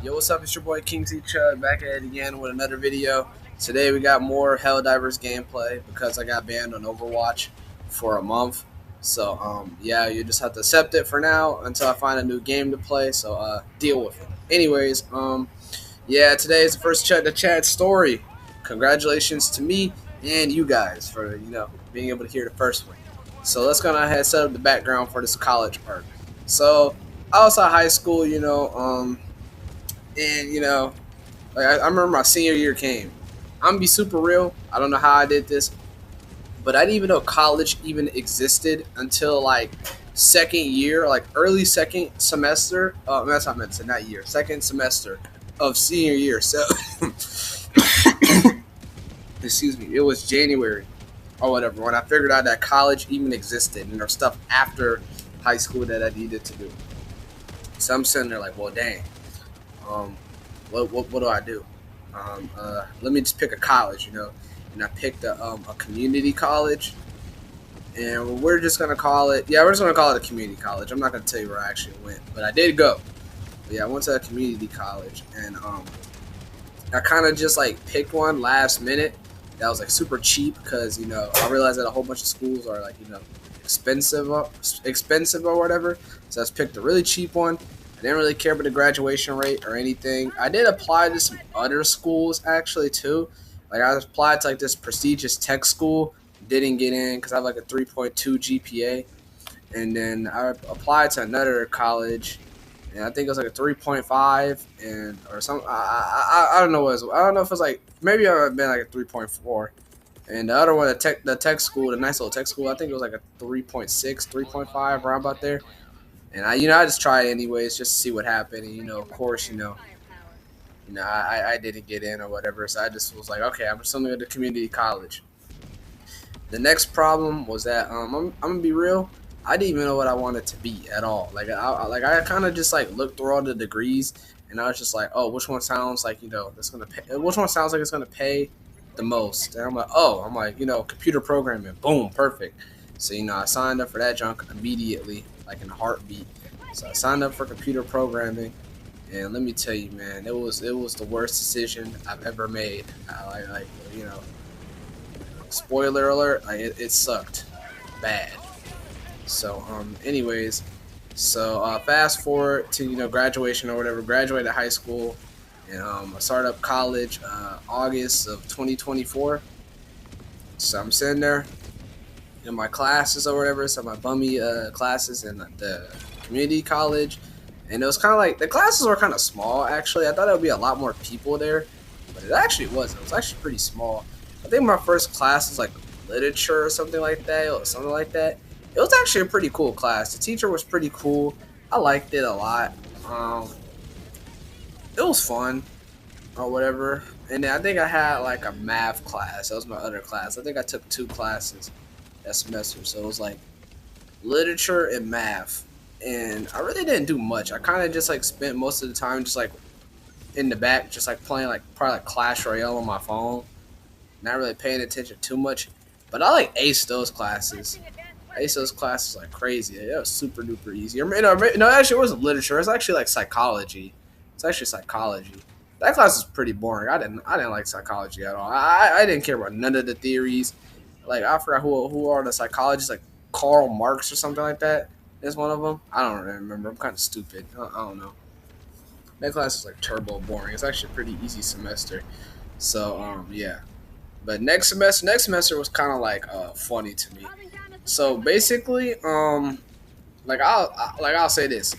Yo, what's up? It's your boy Chud2Chad back at it again with another video. Today we got more Helldivers gameplay because I got banned on Overwatch for a month. So yeah, you just have to accept it for now until I find a new game to play. So deal with it. Anyways, yeah, today is the first Chud2Chad story. Congratulations to me and you guys for being able to hear the first one. So let's go ahead and set up the background for this college part. So I was at high school, and like I remember my senior year came. I'm gonna be super real. I don't know how I did this, but I didn't even know college even existed until like second year, like early second semester. That's what I meant to say, not year. Second semester of senior year. So, excuse me. It was January or whatever when I figured out that college even existed and there's stuff after high school that I needed to do. So I'm sitting there like, well, dang. Um, what do I do? Let me just pick a college, and I picked a community college, and we're just gonna call it. Yeah, we're just gonna call it a community college. I'm not gonna tell you where I actually went, but I did go. But yeah, I went to a community college, and I kind of just like picked one last minute that was like super cheap because I realized that a whole bunch of schools are like expensive or whatever. So I just picked a really cheap one. I didn't really care about the graduation rate or anything. I did apply to some other schools actually too. Like I applied to like this prestigious tech school, didn't get in because I have like a 3.2 GPA, and then I applied to another college, and I think it was like a 3.5 and or something. I don't know what it was. I don't know if it was like maybe I have been like a 3.4. And the other one, the tech school, the nice little tech school, I think it was like a 3.6, 3.5, around about there. And I just tried it anyways, just to see what happened. And of course, I didn't get in or whatever. So I just was like, okay, I'm just gonna go to community college. The next problem was that I'm gonna be real. I didn't even know what I wanted to be at all. I kind of just like looked through all the degrees, and I was just like, oh, which one sounds like that's gonna pay? Which one sounds like it's gonna pay the most? And I'm like, computer programming. Boom, perfect. So I signed up for that junk immediately, like in a heartbeat. So I signed up for computer programming, and let me tell you, man, it was the worst decision I've ever made. Spoiler alert, it sucked bad. So anyways, so fast forward to graduation or whatever. Graduated high school, and I started up college August of 2024. So I'm sitting there in my classes or whatever, so my bummy classes in the community college, and it was kind of like the classes were kind of small actually. I thought there would be a lot more people there, but it actually wasn't. It was actually pretty small. I think my first class was like literature or something like that, or something like that. It was actually a pretty cool class. The teacher was pretty cool. I liked it a lot. It was fun or whatever. And then I think I had like a math class. That was my other class. I think I took two classes that semester. So it was like literature and math. And I really didn't do much. I kind of just like spent most of the time just like in the back, just like playing like probably like Clash Royale on my phone. Not really paying attention too much. But I like aced those classes. I aced those classes like crazy. It was super duper easy. No, actually it wasn't literature. It's actually like psychology. It's actually psychology. That class is pretty boring. I didn't like psychology at all. I didn't care about none of the theories. Like I forgot who are the psychologists, like Karl Marx or something like that. Is one of them. I don't really remember. I'm kind of stupid. I don't know. That class is like turbo boring. It's actually a pretty easy semester. So yeah. But next semester was kind of like funny to me. So basically, I'll say this.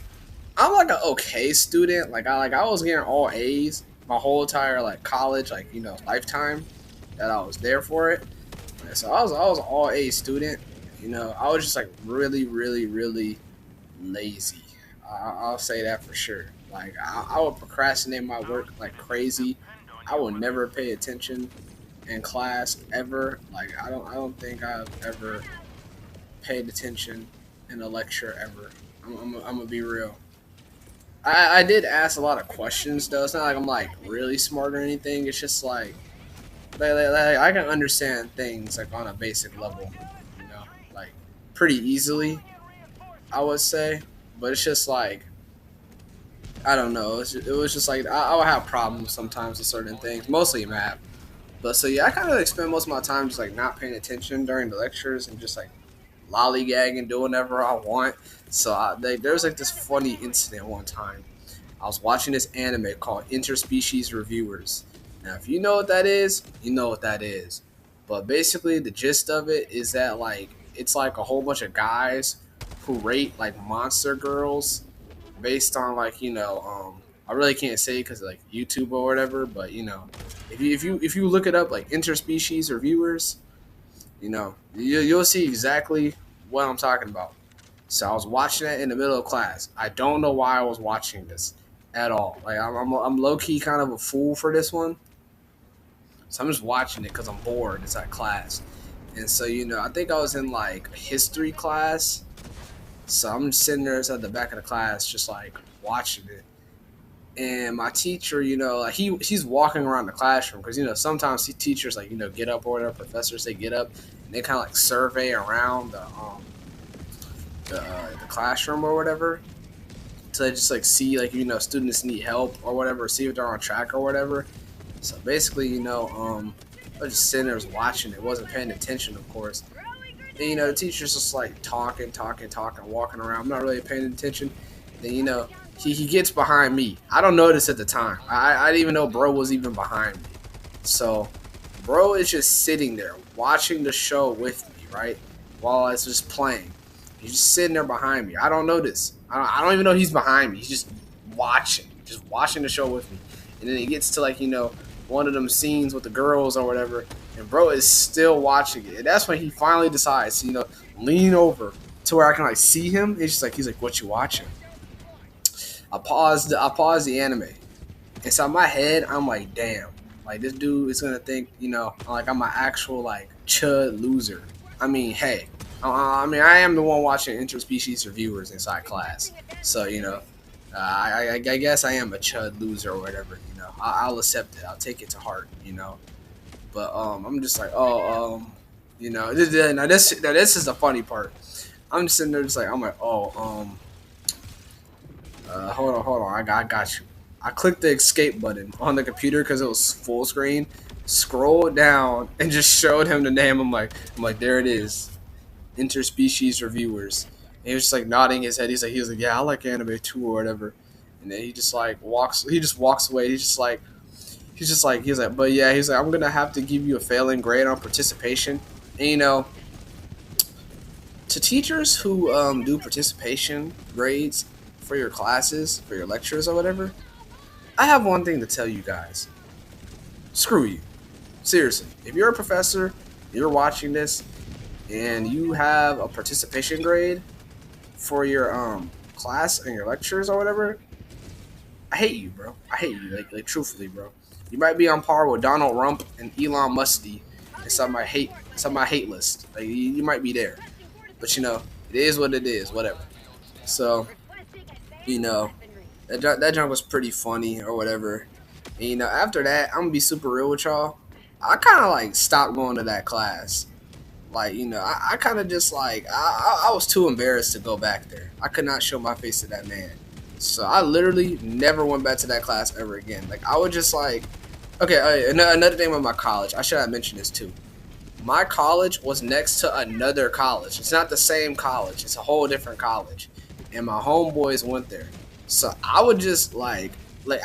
I'm like an okay student. I was getting all A's my whole entire like college lifetime that I was there for it. So I was an all A student. I was just like really really really lazy. I'll say that for sure. Like I would procrastinate my work like crazy. I would never pay attention in class ever. Like I don't think I've ever paid attention in a lecture ever. I'm gonna be real. I did ask a lot of questions though. It's not like I'm like really smart or anything. It's just like I can understand things like on a basic level, like pretty easily. I would say, but it's just like I don't know. It was just like I would have problems sometimes with certain things, mostly math. But so yeah, I kind of like spend most of my time just like not paying attention during the lectures and just like lollygagging, doing whatever I want. So there was like this funny incident one time. I was watching this anime called Interspecies Reviewers. Now, if you know what that is, you know what that is. But basically, the gist of it is that like it's like a whole bunch of guys who rate like monster girls based on like I really can't say because like YouTube or whatever, but if you look it up like interspecies reviewers, you'll see exactly what I'm talking about. So I was watching it in the middle of class. I don't know why I was watching this at all. Like I'm low key kind of a fool for this one. So I'm just watching it because I'm bored. It's at class, and so I think I was in like history class. So I'm just sitting there at the back of the class, just like watching it. And my teacher, like he's walking around the classroom because sometimes teachers like get up or whatever. Professors they get up and they kind of like survey around the classroom or whatever. So they just like see like students need help or whatever, see if they're on track or whatever. So basically, I was just sitting there watching it, wasn't paying attention, of course. And the teacher's just like talking, walking around. I'm not really paying attention. Then he gets behind me. I don't notice at the time. I didn't even know bro was even behind me. So bro is just sitting there watching the show with me, right? While it's just playing. He's just sitting there behind me. I don't notice. I don't even know he's behind me. He's just watching the show with me. And then he gets to like, one of them scenes with the girls or whatever, and bro is still watching it. And that's when he finally decides to, lean over to where I can like see him. It's just like he's like, "What you watching?" I paused the anime. Inside my head, I'm like, damn, like this dude is gonna think, like I'm an actual like chud loser. I mean, hey, I am the one watching interspecies reviewers inside class, so I guess I am a chud loser or whatever. I'll accept it. I'll take it to heart. But I'm just like, now this is the funny part. I'm just sitting there, just like I'm like, hold on, I got you. I clicked the escape button on the computer because it was full screen. Scrolled down and just showed him the name. I'm like, there it is, interspecies reviewers. And he was just like nodding his head. He was like, yeah, I like anime too or whatever. And then he just like walks. He just walks away. He's like, but yeah, he's like, I'm gonna have to give you a failing grade on participation. And to teachers who do participation grades for your classes, for your lectures or whatever, I have one thing to tell you guys. Screw you. Seriously. If you're a professor, you're watching this, and you have a participation grade for your class and your lectures or whatever, I hate you, bro. I hate you. Like truthfully, bro. You might be on par with Donald Rump and Elon Musty and some of my hate list. Like you might be there. But it is what it is, whatever. So, that junk was pretty funny or whatever. And after that, I'm gonna be super real with y'all. I kinda like stopped going to that class. Like, I kind of just like, I was too embarrassed to go back there. I could not show my face to that man. So I literally never went back to that class ever again. Like, I would just like, okay, another thing about my college. I should have mentioned this too. My college was next to another college. It's not the same college. It's a whole different college. And my homeboys went there. So I would just like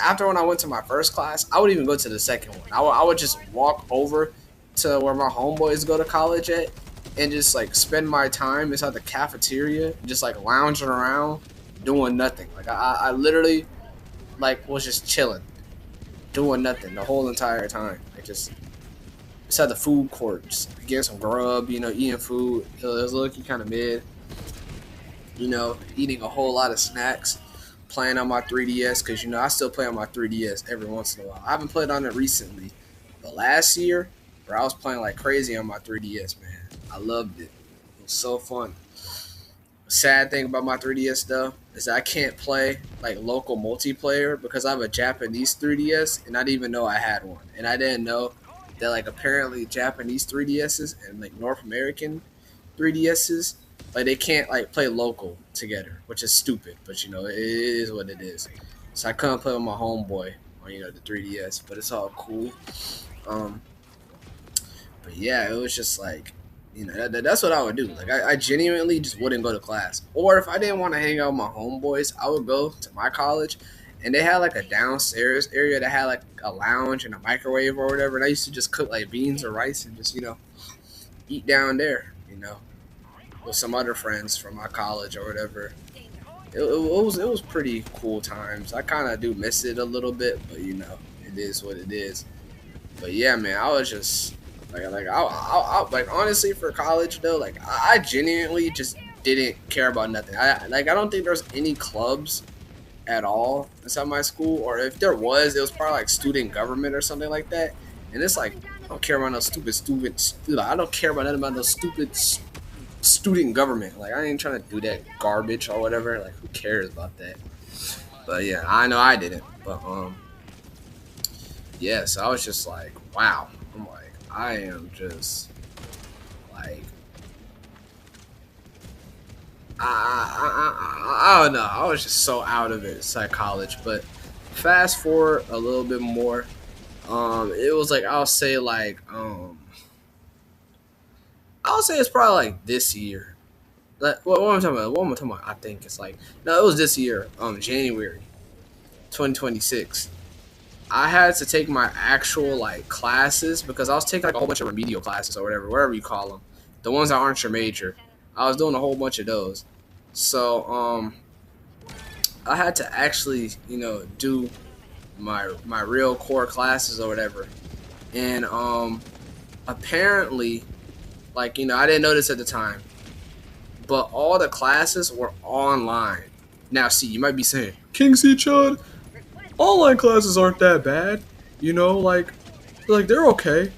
after when I went to my first class, I would even go to the second one. I would just walk over to where my homeboys go to college at and just like spend my time inside the cafeteria, just like lounging around, doing nothing. Like I literally like was just chilling, doing nothing the whole entire time. Like just at the food court, just getting some grub, eating food. It was looking kind of mid, eating a whole lot of snacks, playing on my 3DS because I still play on my 3DS every once in a while. I haven't played on it recently, but last year, bro, I was playing like crazy on my 3DS, man. I loved it. It was so fun. The sad thing about my 3DS though is that I can't play like local multiplayer because I have a Japanese 3DS and I didn't even know I had one, and I didn't know that like apparently Japanese 3DSs and like North American 3DSs like they can't like play local together, which is stupid. But it is what it is. so I couldn't play with my homeboy on the 3DS. But it's all cool. Um, but yeah, it was just like, that's what I would do. Like I genuinely just wouldn't go to class, or if I didn't want to hang out with my homeboys, I would go to my college, and they had like a downstairs area that had like a lounge and a microwave or whatever. And I used to just cook like beans or rice and just eat down there, with some other friends from my college or whatever. It was pretty cool times. I kind of do miss it a little bit, but it is what it is. But yeah, man, I was just like honestly for college though, like I genuinely just didn't care about nothing. I don't think there's any clubs at all inside my school, or if there was, it was probably like student government or something like that. And it's like I don't care about no stupid. I don't care about nothing about no stupid student government. Like I ain't trying to do that garbage or whatever. Like who cares about that? But yeah, I know I didn't. But yeah. So I was just like, wow. I'm like, I am just like, I don't know. I was just so out of it, psychology. But fast forward a little bit more. It was like I'll say it's probably like this year. Like, what am I talking about? What am I talking about? I think it's like no, it was this year, January, 2026. I had to take my actual like classes because I was taking like a whole bunch of remedial classes or whatever you call them, the ones that aren't your major. I was doing a whole bunch of those, so I had to actually do my real core classes or whatever, and apparently like I didn't know this at the time, but all the classes were online. Now, see, you might be saying, King C Chud, online classes aren't that bad. Like they're okay.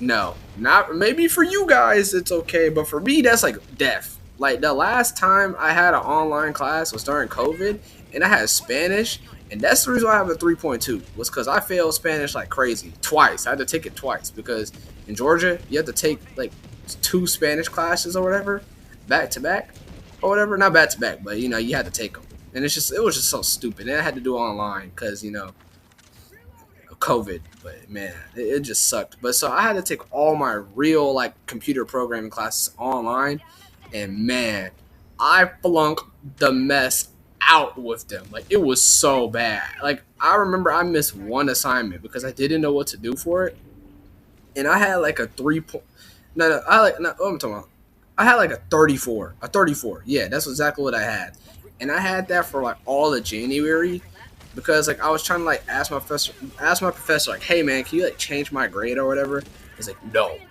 No, not maybe for you guys it's okay, but for me that's like death. Like the last time I had an online class was during COVID, and I had Spanish, and that's the reason why I have a 3.2 was because I failed Spanish like crazy twice. I had to take it twice because in Georgia you have to take like two Spanish classes or whatever, back to back, or whatever. Not back to back, but you had to take them, and it was just so stupid. And I had to do it online because COVID. But man, it just sucked. But so I had to take all my real like computer programming classes online, and man, I flunked the mess out with them. Like it was so bad. Like I remember I missed one assignment because I didn't know what to do for it, and I had like a 3 point. No, I like no. What am I talking about? I had like a 34, a 34. Yeah, that's exactly what I had, and I had that for like all of January because like I was trying to like ask my professor like, hey man, can you like change my grade or whatever? He's like, no. And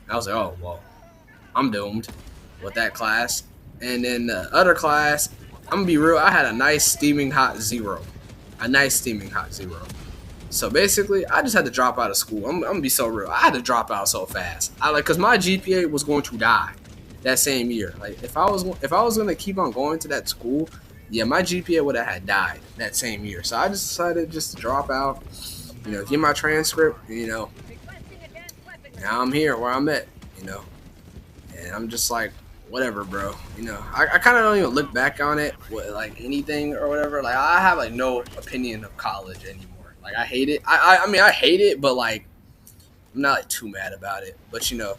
I was like, oh well, I'm doomed with that class. And then the other class, I'm gonna be real, I had a nice steaming hot zero, a nice steaming hot zero. So basically, I just had to drop out of school. I'm gonna be so real. I had to drop out so fast. Cause my GPA was going to die that same year. Like if I was gonna keep on going to that school, yeah, my GPA would have had died that same year. So I just decided just to drop out. Get my transcript. Now I'm here where I'm at. You know, and I'm just like, whatever, bro. I kind of don't even look back on it with like anything or whatever. Like I have like no opinion of college anymore. Like I hate it. I mean I hate it, but like I'm not like too mad about it. But to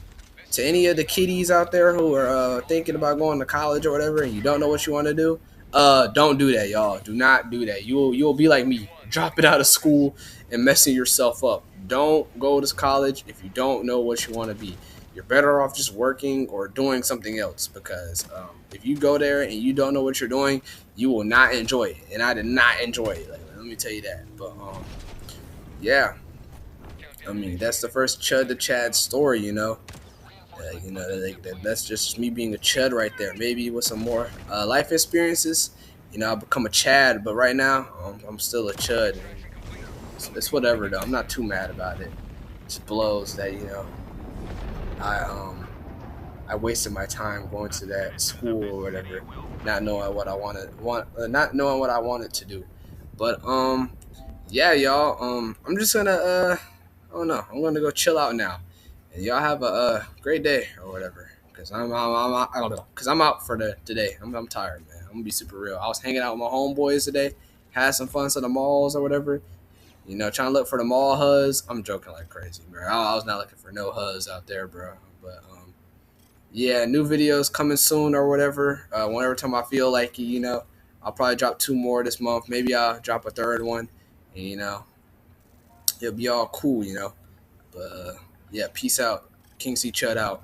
any of the kiddies out there who are thinking about going to college or whatever, and you don't know what you want to do, don't do that, y'all. Do not do that. You'll be like me, dropping out of school and messing yourself up. Don't go to college if you don't know what you want to be. You're better off just working or doing something else because if you go there and you don't know what you're doing, you will not enjoy it. And I did not enjoy it. Like, let me tell you that. But yeah, I mean that's the first Chud2Chad story. That's just me being a Chud right there. Maybe with some more life experiences, I'll become a Chad. But right now, I'm still a Chud. It's whatever though. I'm not too mad about it. It just blows that I wasted my time going to that school or whatever, not knowing what not knowing what I wanted to do. But yeah, y'all. I'm just gonna I don't know. I'm gonna go chill out now, and y'all have a great day or whatever. Cause I don't know. Cause I'm out for the today. I'm tired, man. I'm gonna be super real. I was hanging out with my homeboys today, had some fun to the malls or whatever. You know, trying to look for the mall huzz. I'm joking like crazy, bro. I was not looking for no huzz out there, bro. But yeah, new videos coming soon or whatever. Whenever time I feel like it, you know, I'll probably drop 2 more this month. Maybe I'll drop a third one. And, you know, it'll be all cool, you know. But yeah, peace out. King C Chud out.